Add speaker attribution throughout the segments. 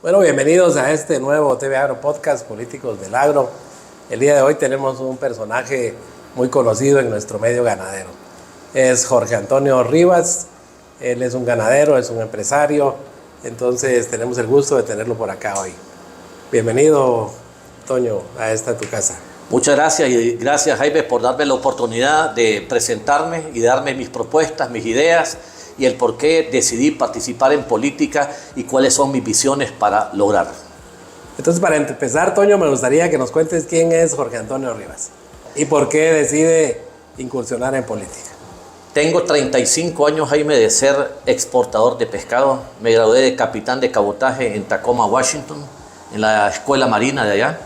Speaker 1: Bueno, bienvenidos a este nuevo TV Agro Podcast, Políticos del Agro. El día de hoy tenemos un personaje muy conocido en nuestro medio ganadero. Es Jorge Antonio Rivas. Él es un ganadero, es un empresario. Entonces tenemos el gusto de tenerlo por acá hoy. Bienvenido, Toño, a esta tu casa.
Speaker 2: Muchas gracias y gracias, Jaime, por darme la oportunidad de presentarme y darme mis propuestas, mis ideas y el por qué decidí participar en política y cuáles son mis visiones para lograrlo.
Speaker 1: Entonces, para empezar, Toño, me gustaría que nos cuentes quién es Jorge Antonio Rivas y por qué decide incursionar en política.
Speaker 2: Tengo 35 años, Jaime, de ser exportador de pescado. Me gradué de capitán de cabotaje en Tacoma, Washington, en la escuela marina de allá.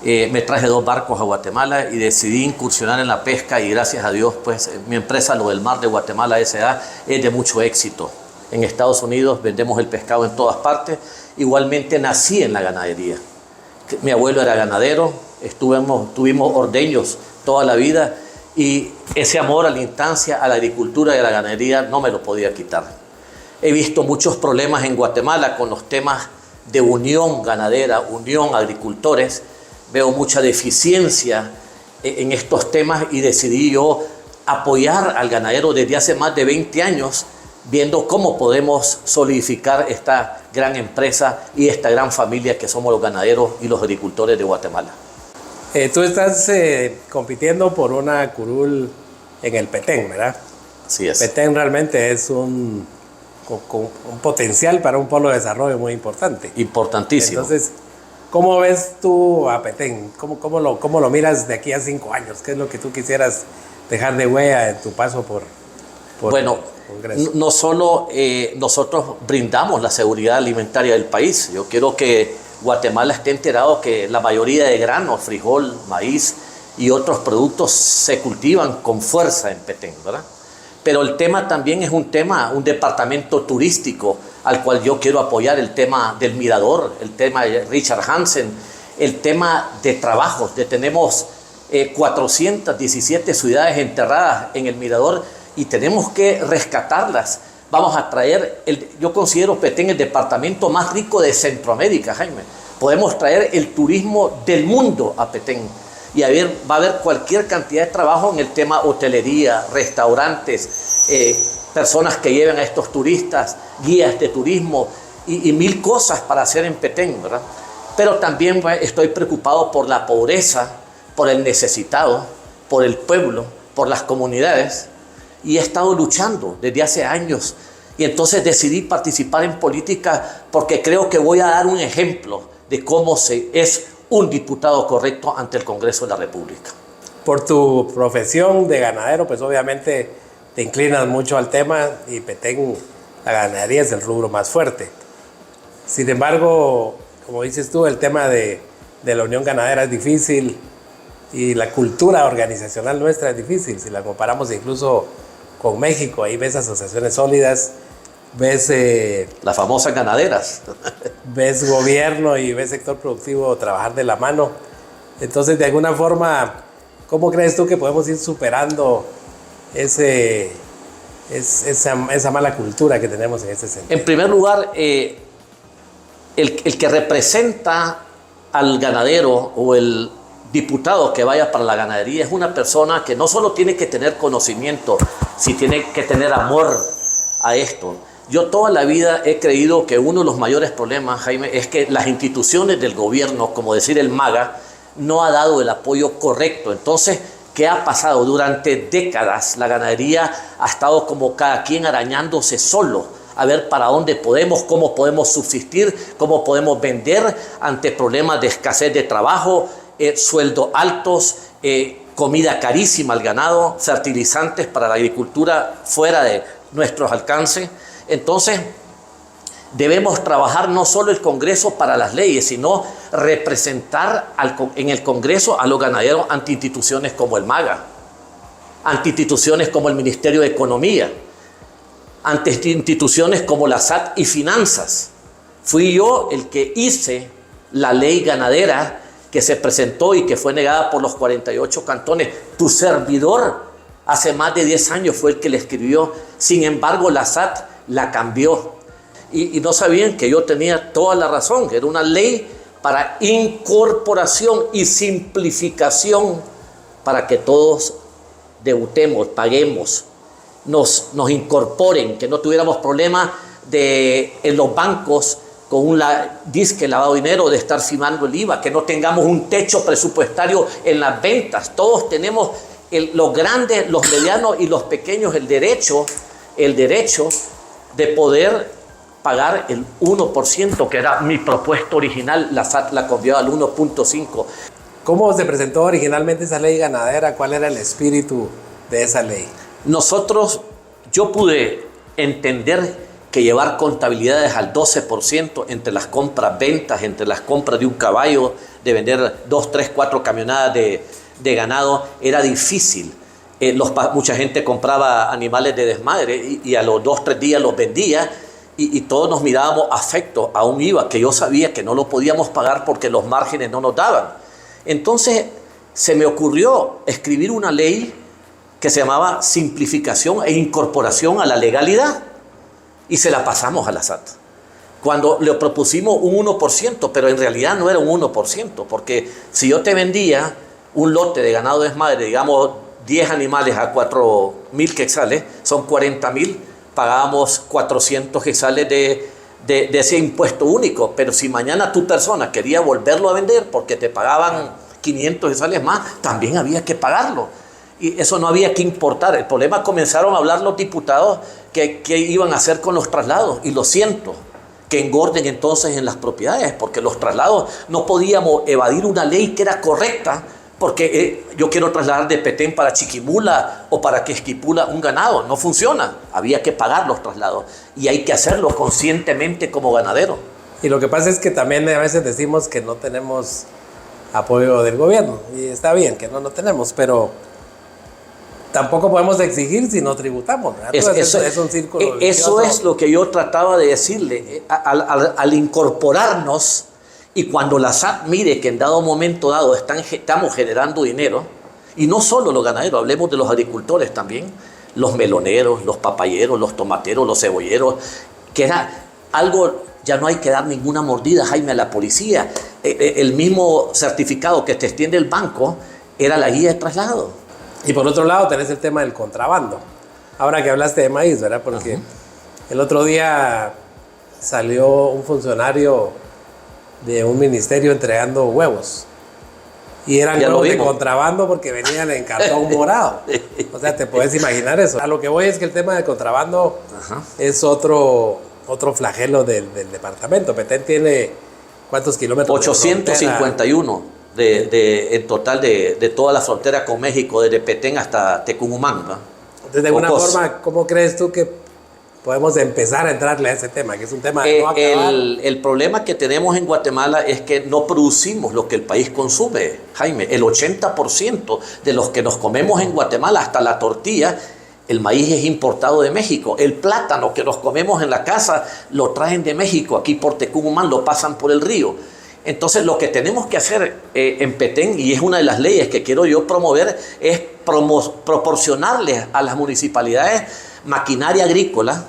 Speaker 2: Me traje 2 barcos a Guatemala y decidí incursionar en la pesca y gracias a Dios, pues mi empresa, Lo del Mar de Guatemala S.A., es de mucho éxito. En Estados Unidos vendemos el pescado en todas partes. Igualmente nací en la ganadería. Mi abuelo era ganadero, tuvimos ordeños toda la vida y ese amor a la instancia, a la agricultura y a la ganadería no me lo podía quitar. He visto muchos problemas en Guatemala con los temas de unión ganadera, unión agricultores. Veo mucha deficiencia en estos temas y decidí yo apoyar al ganadero desde hace más de 20 años, viendo cómo podemos solidificar esta gran empresa y esta gran familia que somos los ganaderos y los agricultores de Guatemala.
Speaker 1: Tú estás compitiendo por una curul en el Petén, ¿verdad?
Speaker 2: Así es.
Speaker 1: Petén realmente es un potencial para un polo de desarrollo muy importante.
Speaker 2: Importantísimo.
Speaker 1: Entonces, ¿cómo ves tú a Petén? ¿Cómo lo miras de aquí a 5 años? ¿Qué es lo que tú quisieras dejar de huella en tu paso por
Speaker 2: bueno,
Speaker 1: el Congreso?
Speaker 2: No solo nosotros brindamos la seguridad alimentaria del país. Yo quiero que Guatemala esté enterado que la mayoría de granos, frijol, maíz y otros productos se cultivan con fuerza en Petén, ¿verdad? Pero el tema también es un departamento turístico al cual yo quiero apoyar, el tema del mirador, el tema de Richard Hansen, el tema de trabajos. Tenemos 417 ciudades enterradas en el mirador y tenemos que rescatarlas. Vamos a traer, yo considero Petén el departamento más rico de Centroamérica, Jaime. Podemos traer el turismo del mundo a Petén. Y va a haber cualquier cantidad de trabajo en el tema hotelería, restaurantes, personas que lleven a estos turistas, guías de turismo y mil cosas para hacer en Petén, ¿verdad? Pero también estoy preocupado por la pobreza, por el necesitado, por el pueblo, por las comunidades y he estado luchando desde hace años y entonces decidí participar en política porque creo que voy a dar un ejemplo de cómo es un diputado correcto ante el Congreso de la República.
Speaker 1: Por tu profesión de ganadero, pues obviamente te inclinas mucho al tema y Petén, la ganadería es el rubro más fuerte. Sin embargo, como dices tú, el tema de la unión ganadera es difícil y la cultura organizacional nuestra es difícil. Si la comparamos incluso con México, ahí ves asociaciones sólidas, ves
Speaker 2: las famosas ganaderas.
Speaker 1: Ves gobierno y ves sector productivo trabajar de la mano. Entonces, de alguna forma, ¿cómo crees tú que podemos ir superando esa mala cultura que tenemos en ese sentido?
Speaker 2: En primer lugar, el que representa al ganadero o el diputado que vaya para la ganadería es una persona que no solo tiene que tener conocimiento, sino tiene que tener amor a esto. Yo toda la vida he creído que uno de los mayores problemas, Jaime, es que las instituciones del gobierno, como decir el MAGA, no ha dado el apoyo correcto. Entonces, ¿qué ha pasado? Durante décadas la ganadería ha estado como cada quien arañándose solo, a ver para dónde podemos, cómo podemos subsistir, cómo podemos vender ante problemas de escasez de trabajo, sueldos altos, comida carísima al ganado, fertilizantes para la agricultura fuera de nuestros alcances. Entonces, debemos trabajar no solo el Congreso para las leyes, sino representar en el Congreso a los ganaderos ante instituciones como el MAGA, ante instituciones como el Ministerio de Economía, ante instituciones como la SAT y Finanzas. Fui yo el que hice la ley ganadera que se presentó y que fue negada por los 48 cantones. Tu servidor hace más de 10 años fue el que la escribió. Sin embargo, la SAT la cambió. y no sabían que yo tenía toda la razón. Era una ley para incorporación y simplificación para que todos debutemos, paguemos, nos incorporen, que no tuviéramos problemas en los bancos con un disque lavado de dinero, de estar firmando el IVA, que no tengamos un techo presupuestario en las ventas. Todos tenemos, los grandes, los medianos y los pequeños, el derecho de poder pagar el 1%, que era mi propuesta original. La SAT la cambió al 1.5%.
Speaker 1: ¿Cómo se presentó originalmente esa ley ganadera? ¿Cuál era el espíritu de esa ley?
Speaker 2: Yo pude entender que llevar contabilidades al 12% entre las compras-ventas, entre las compras de un caballo, de vender 2, 3, 4 camionadas de ganado, era difícil. Mucha gente compraba animales de desmadre y a los 2, 3 días los vendía, y todos nos mirábamos afectos a un IVA que yo sabía que no lo podíamos pagar porque los márgenes no nos daban. Entonces se me ocurrió escribir una ley que se llamaba Simplificación e Incorporación a la Legalidad, y se la pasamos a la SAT. Cuando le propusimos un 1%, pero en realidad no era un 1%, porque si yo te vendía un lote de ganado de desmadre, digamos 10 animales a 4.000 quetzales, son 40.000, pagábamos 400 quetzales de ese impuesto único. Pero si mañana tu persona quería volverlo a vender porque te pagaban 500 quetzales más, también había que pagarlo. Y eso no había que importar. El problema, comenzaron a hablar los diputados qué iban a hacer con los traslados. Y lo siento, que engorden entonces en las propiedades, porque los traslados no podíamos evadir una ley que era correcta, porque yo quiero trasladar de Petén para Chiquimula o para Quesquipula un ganado. No funciona. Había que pagar los traslados. Y hay que hacerlo conscientemente como ganadero.
Speaker 1: Y lo que pasa es que también a veces decimos que no tenemos apoyo del gobierno. Y está bien que no lo tenemos, pero tampoco podemos exigir si no tributamos. Es un círculo
Speaker 2: vicioso. Eso es lo que yo trataba de decirle. Al incorporarnos, y cuando la SAT mire que en dado momento dado estamos generando dinero, y no solo los ganaderos, hablemos de los agricultores también, los meloneros, los papayeros, los tomateros, los cebolleros, que era algo, ya no hay que dar ninguna mordida, Jaime, a la policía. El mismo certificado que te extiende el banco era la guía de traslado.
Speaker 1: Y por otro lado tenés el tema del contrabando. Ahora que hablaste de maíz, ¿verdad? Porque el otro día salió un funcionario de un ministerio entregando huevos. Y eran huevos de contrabando porque venían en cartón morado. O sea, te puedes imaginar eso. A lo que voy es que el tema del contrabando es otro flagelo del departamento. Petén tiene, ¿cuántos kilómetros?
Speaker 2: 851 en total de toda la frontera con México, desde Petén hasta Tecumumán, ¿no?
Speaker 1: Entonces, de alguna forma, ¿cómo crees tú que podemos empezar a entrarle a ese tema, que es un tema de no acabar?
Speaker 2: El problema que tenemos en Guatemala es que no producimos lo que el país consume, Jaime. El 80% de los que nos comemos en Guatemala, hasta la tortilla, el maíz es importado de México. El plátano que nos comemos en la casa lo traen de México, aquí por Tecumumán, lo pasan por el río. Entonces, lo que tenemos que hacer en Petén, y es una de las leyes que quiero yo promover, es proporcionarles a las municipalidades maquinaria agrícola,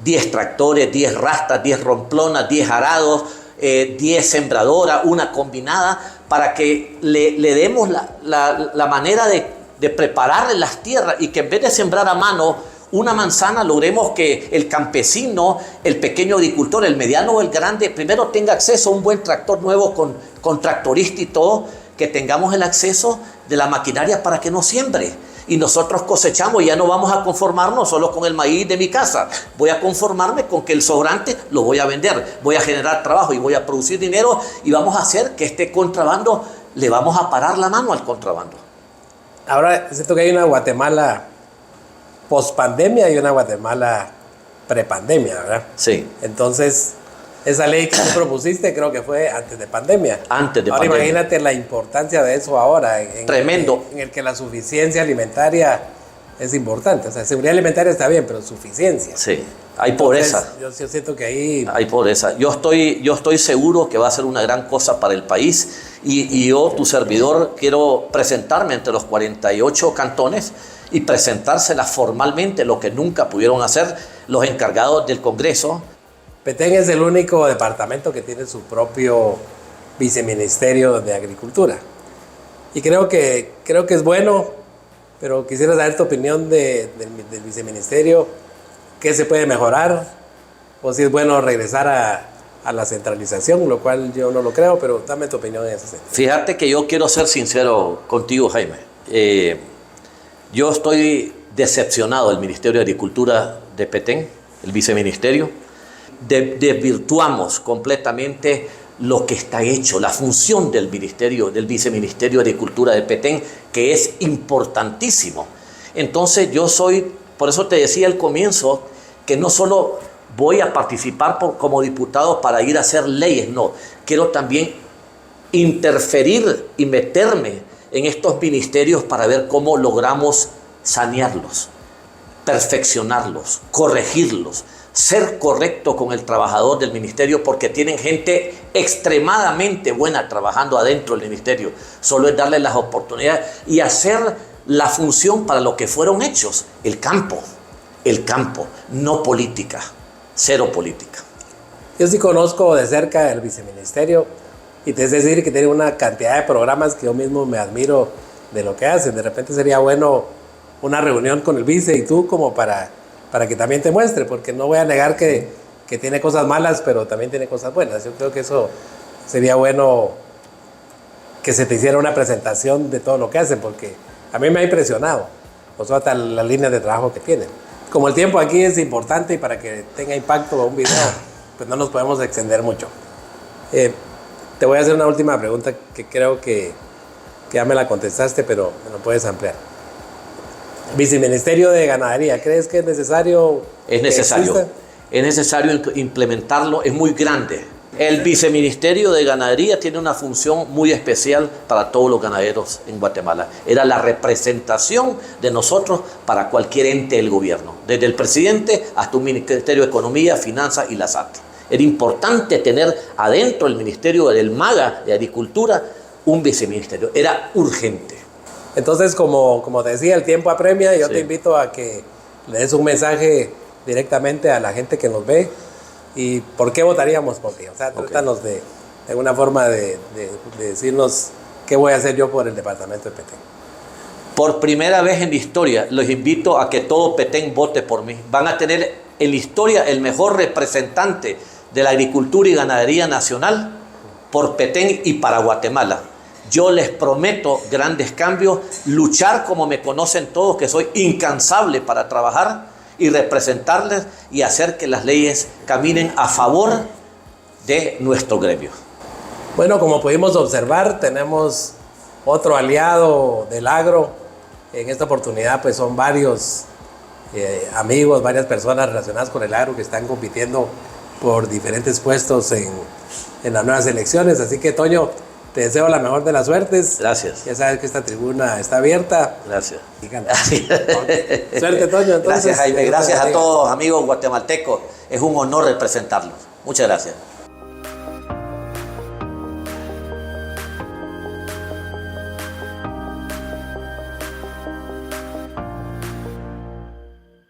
Speaker 2: 10 tractores, 10 rastas, 10 romplonas, 10 arados, 10 sembradoras, una combinada, para que le demos la manera de preparar las tierras, y que en vez de sembrar a mano una manzana, logremos que el campesino, el pequeño agricultor, el mediano o el grande, primero tenga acceso a un buen tractor nuevo con tractorista y todo, que tengamos el acceso de la maquinaria para que nos siembre. Y nosotros cosechamos, y ya no vamos a conformarnos solo con el maíz de mi casa. Voy a conformarme con que el sobrante lo voy a vender, voy a generar trabajo y voy a producir dinero, y vamos a hacer que este contrabando, le vamos a parar la mano al contrabando.
Speaker 1: Ahora, es cierto que hay una Guatemala post-pandemia y una Guatemala pre-pandemia, ¿verdad?
Speaker 2: Sí.
Speaker 1: Entonces, esa ley que tú propusiste creo que fue antes de pandemia.
Speaker 2: Antes de
Speaker 1: ahora
Speaker 2: pandemia.
Speaker 1: Imagínate la importancia de eso ahora.
Speaker 2: Tremendo.
Speaker 1: En el que la suficiencia alimentaria es importante. O sea, seguridad alimentaria está bien, pero suficiencia.
Speaker 2: Sí, hay pobreza.
Speaker 1: Yo siento que ahí
Speaker 2: hay pobreza. Yo estoy seguro que va a ser una gran cosa para el país, y yo, tu servidor, quiero presentarme entre los 48 cantones y presentársela formalmente, lo que nunca pudieron hacer los encargados del Congreso.
Speaker 1: Petén es el único departamento que tiene su propio viceministerio de Agricultura. Y creo que es bueno, pero quisiera saber tu opinión del viceministerio, qué se puede mejorar, o si es bueno regresar a la centralización, lo cual yo no lo creo, pero dame tu opinión en ese sentido.
Speaker 2: Fíjate que yo quiero ser sincero contigo, Jaime. Yo estoy decepcionado del Ministerio de Agricultura de Petén, el viceministerio. Desvirtuamos completamente lo que está hecho, la función del viceministerio de Agricultura de Petén, que es importantísimo. Entonces por eso te decía al comienzo, que no solo voy a participar como diputado para ir a hacer leyes, no, quiero también interferir y meterme en estos ministerios para ver cómo logramos sanearlos, perfeccionarlos, corregirlos, ser correcto con el trabajador del ministerio, porque tienen gente extremadamente buena trabajando adentro del ministerio. Solo es darles las oportunidades y hacer la función para lo que fueron hechos, el campo, no política, cero política.
Speaker 1: Yo sí conozco de cerca el viceministerio y te es decir que tiene una cantidad de programas que yo mismo me admiro de lo que hacen. De repente sería bueno una reunión con el vice y tú como para que también te muestre, porque no voy a negar que tiene cosas malas, pero también tiene cosas buenas. Yo creo que eso sería bueno, que se te hiciera una presentación de todo lo que hacen, porque a mí me ha impresionado, o sea, hasta las líneas de trabajo que tienen. Como el tiempo aquí es importante y para que tenga impacto un video, pues no nos podemos extender mucho. Te voy a hacer una última pregunta que creo que ya me la contestaste, pero me lo puedes ampliar. Viceministerio de Ganadería, ¿crees que es necesario?
Speaker 2: Es necesario. Es necesario implementarlo, es muy grande. El viceministerio de Ganadería tiene una función muy especial para todos los ganaderos en Guatemala. Era la representación de nosotros para cualquier ente del gobierno, desde el presidente hasta un Ministerio de Economía, Finanzas y la SAT. Era importante tener adentro del Ministerio del MAGA de Agricultura un viceministerio, era urgente.
Speaker 1: Entonces, como te decía, el tiempo apremia y yo te invito a que le des un mensaje directamente a la gente que nos ve y por qué votaríamos por ti. O sea, trátanos de alguna forma de decirnos qué voy a hacer yo por el departamento de Petén.
Speaker 2: Por primera vez en la historia, los invito a que todo Petén vote por mí. Van a tener en la historia el mejor representante de la agricultura y ganadería nacional por Petén y para Guatemala. Yo les prometo grandes cambios, luchar como me conocen todos, que soy incansable para trabajar y representarles y hacer que las leyes caminen a favor de nuestro gremio.
Speaker 1: Bueno, como pudimos observar, tenemos otro aliado del agro. En esta oportunidad pues son varios amigos, varias personas relacionadas con el agro que están compitiendo por diferentes puestos en las nuevas elecciones. Así que, Toño, te deseo la mejor de las suertes.
Speaker 2: Gracias.
Speaker 1: Ya sabes que esta tribuna está abierta.
Speaker 2: Gracias.
Speaker 1: Suerte, Toño. Entonces,
Speaker 2: gracias, Jaime. Gracias a todos, amigos guatemaltecos. Es un honor representarlos. Muchas gracias.